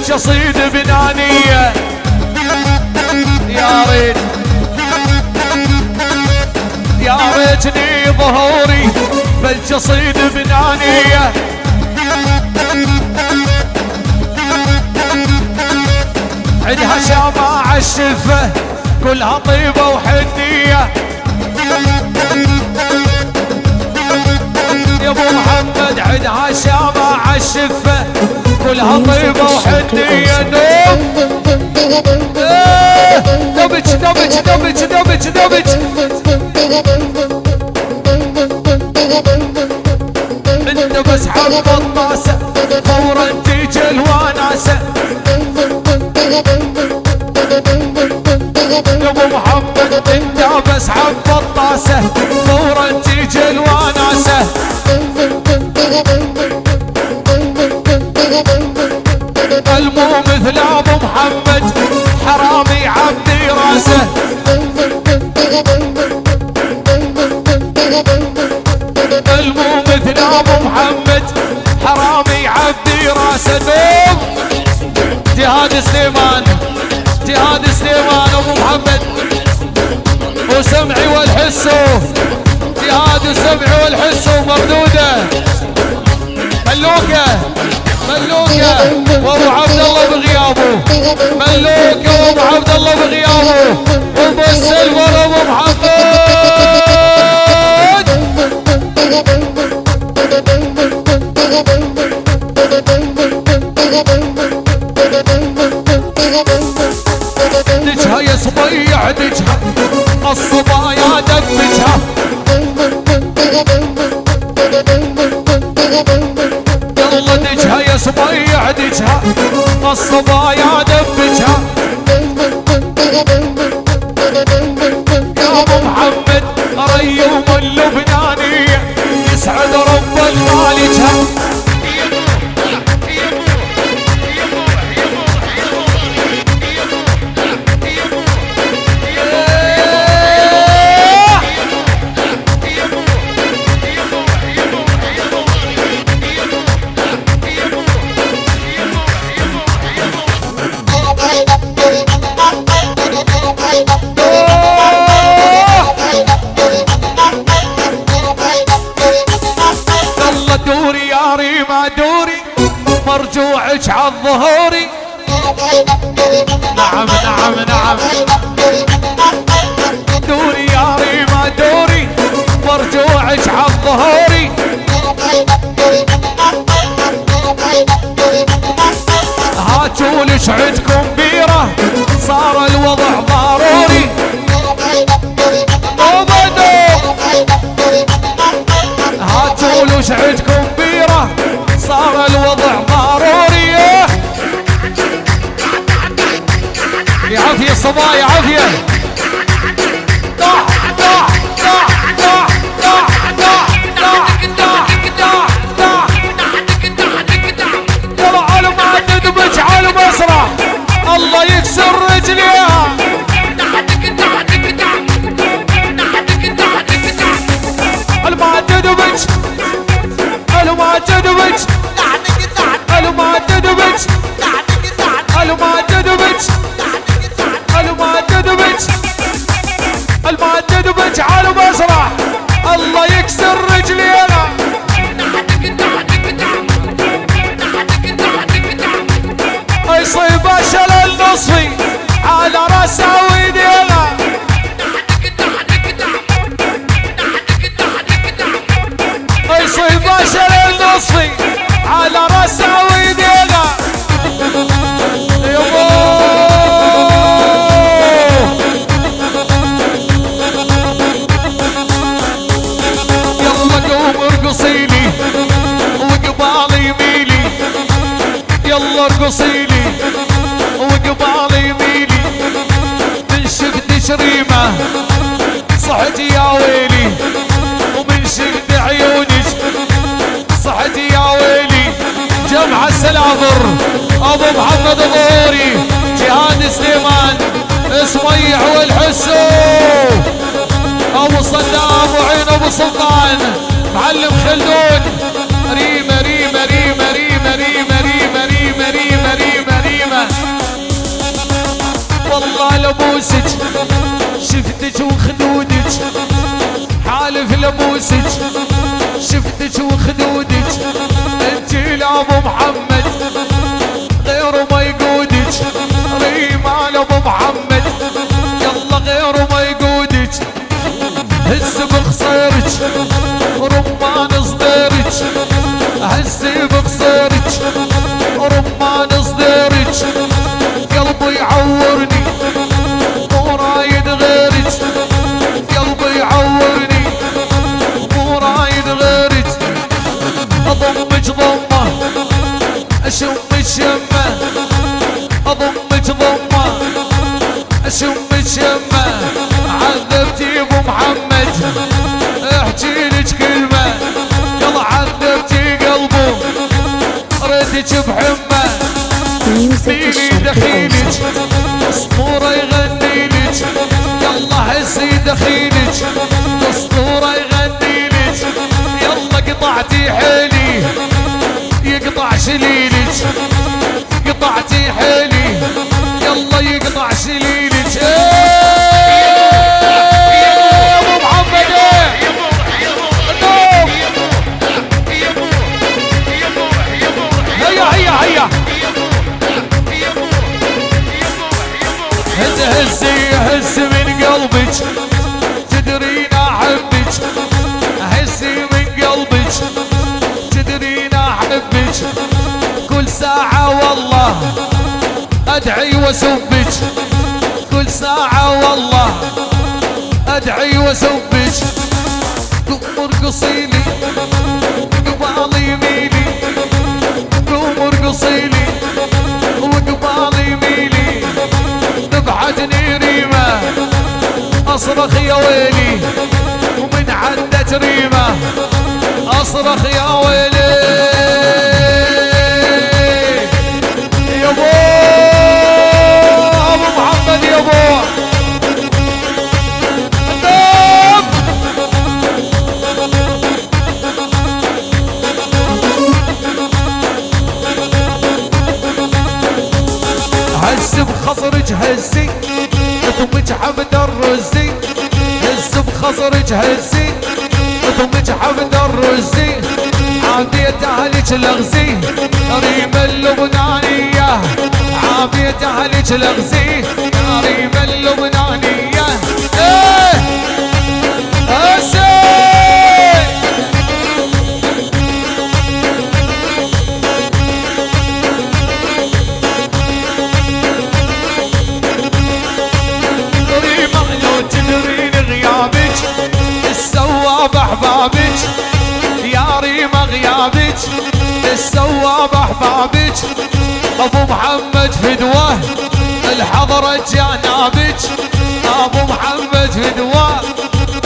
بالقصيد بنانية يا ريت يا ريتني ظهوري بالقصيد بنانية عندها شماع الشفة كلها طيبة وحنية يا ابو محمد عندها شماع الشفة كلها طيبة وحنية دبج دبج دبج دبج دبج انت بس حب الطاسة فورا تيجي الوناسة يا ابو محمد انت بس حب الطاسة فورا تيجي الوناسة المو مثل ابو محمد حرامي عبدي راسه المو مثل ابو محمد حرامي عبدي راسه دوم جهاد سليمان جهاد سليمان ابو محمد وسمعي والحسو جهاد وسمعي والحسو مردوده ملوكه ملوكه وابو عبد الله بغيابه ملوكه وابو عبد الله بغيابه وابو السلفر ابو محمد دجها يا صبيع دجها الصبايا دبجها يلا دجها يا صبيع دجها الصبايا دبجها يا ابو محمد ريوم اللبنانية يسعد رب الخالجها دوري يا ريما دوري مرجوعك عالظهوري نعم نعم نعم دوري يا ريما دوري مرجوعك عالظهوري هاتوا لش عندكم بيرة صار الوضع ضروري هاتوا لش عندكم بيرة صار الوضع ضروري يا عافية صبايا عافية طاح طاح طاح طاح طاح طاح طاح طاح يلا على ما تدبج على مسرح الله يكسر رجليها ما تدبج ما تدبج ما تدبج ما تدبج ما تدبج ما تدبج على مسرح الله يكسر رجلينا يصيب اشل النصفي على راسه ويدينا يصيب اشل النصفي على راسه ويدينا يبو يلا قوم ارقصيلي وقبالي يميلي يلا ارقصيلي وقبالي يميلي من شفت شريمه صحتي يا ويلي ومن شفت عيونك صحتي يا ويلي جمع السلافر ابو محمد ظهوري جهاد سليمان اسميع والحسو ابو صدام وعين ابو سلطان معلم خلدون ريمه ريمه ريمه ريمه ريمه ريمه ريمه ريمه ريمه والله لبوسك شفتك وخدودك حالف لبوسك شفتك وخدودك انتي لابو محمد غير ما يقودك ريما لابو محمد يلا غير ما يقودك هز بخصيرك رمان صديرك هز بخصيرك رمان صديرك قلبي يعورني مو رايد غيرك قلبي يعورني مو رايد غيرك اضمك ضمه اشمك شمه اضمك ضمه اشمك شمه عذبتي ابو محمد احكي لك كلمه يلا عذبتي قلبه ريتك بحمه فيني دخيلك اسطوره يغني لك يلا هسي دخيلك اسطوره يغني لك يلا قطعتي حيلي يقطع شليلك قطعتي حيلي يلا يقطع شليلك ابو محمد هيا هيا هيا هزي هز من قلبك تدرين احبك هزي من قلبك تدرين احبك كل ساعة والله ادعي واسبك كل ساعة والله ادعي واسبك قوم ارقصيلي قبالي يميلي قوم ارقصيلي وقبالي يميلي ذبحتني ريمة اصرخ يا ويلي ومن عدت ريمة اصرخ يا ويلي يا ابو محمد يا ابو هز بخصرك هزي ثمك حمد الرزي هز بخصرك هزي ثمك حمد الرزي عافية اهلك الاغزي ريم اللبنانية عافية اهلك الاغزي ريم اللبنانية ايه هسي احبابك يا ريما غيابك السواب احبابك ابو محمد فدوه الحضرة جنابك ابو محمد فدوه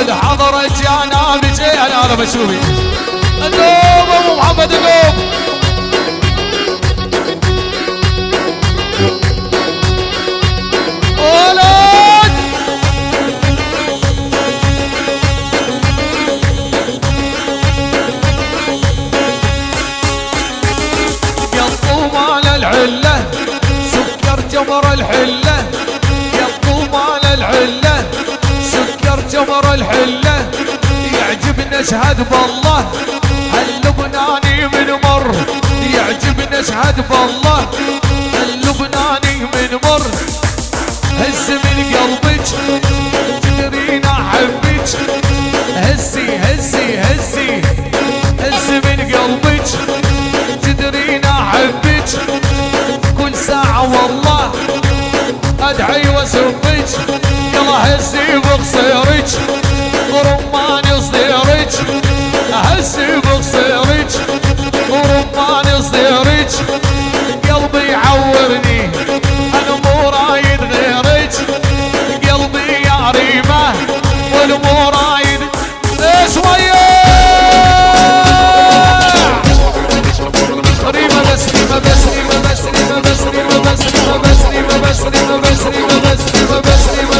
الحضرة جنابك ايه انا بشوفي النوم ابو محمد النوم الحلة سكر جمر الحلة يطوم على الحلة سكر جمر الحلة يعجبنا اشهد بالله اللبناني من مر يعجبنا اشهد بالله اللبناني من مر هز من قلبك تدرين احبك هزي هزي هزي هز من قلبك تدرين احبك كل ساعة والله ادعي واسبك يلا هزي بقصيرك ورمان صديرك هزي بقصيرك ورمان صديرك قلبي يعورني انا مو رايد غيرك قلبي يا ريمة والمو رايد ايش وياه ريمة بس ريمة بس ريمة بس ريمة بس ريمة بس ريمة بس ريمة بس ريمة بس ريمة بس ريمة بس ريمة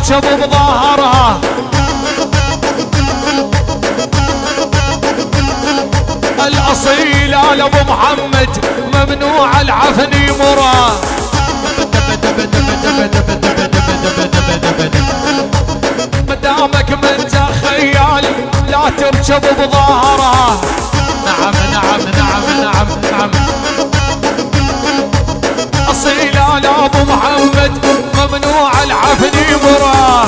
تركب بظهرها. الأصيل آل أبو محمد ممنوع العفن يمره. مدامك من خيالي لا تركب بظهرها. نعم نعم نعم نعم نعم. أصيل آل أبو محمد ممنوع العفن يمره.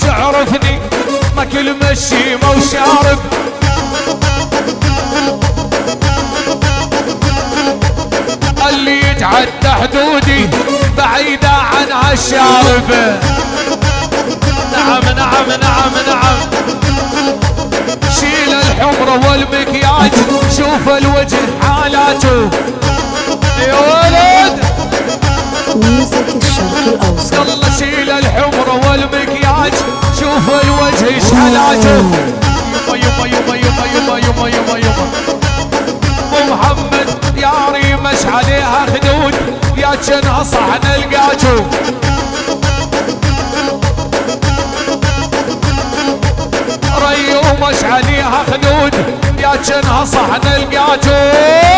تعرفني ما كل مشيمة وشارب. اللي يتعدى حدودي بعيدة عن هالشارب. نعم نعم نعم نعم. شيل الحمرة والمكياج شوف الوجه حالاته يا ولد. ميوزك الشرق الأوسط. يلا شيل الحمرة والمكياج شوف الوجه ايش حالاته. يما يما يما يما يما يما يما. ابو محمد يا ريمش عليها خدود يا جنها صحن القاجو. ريومش عليها خدود يا جنها صحن القاجو.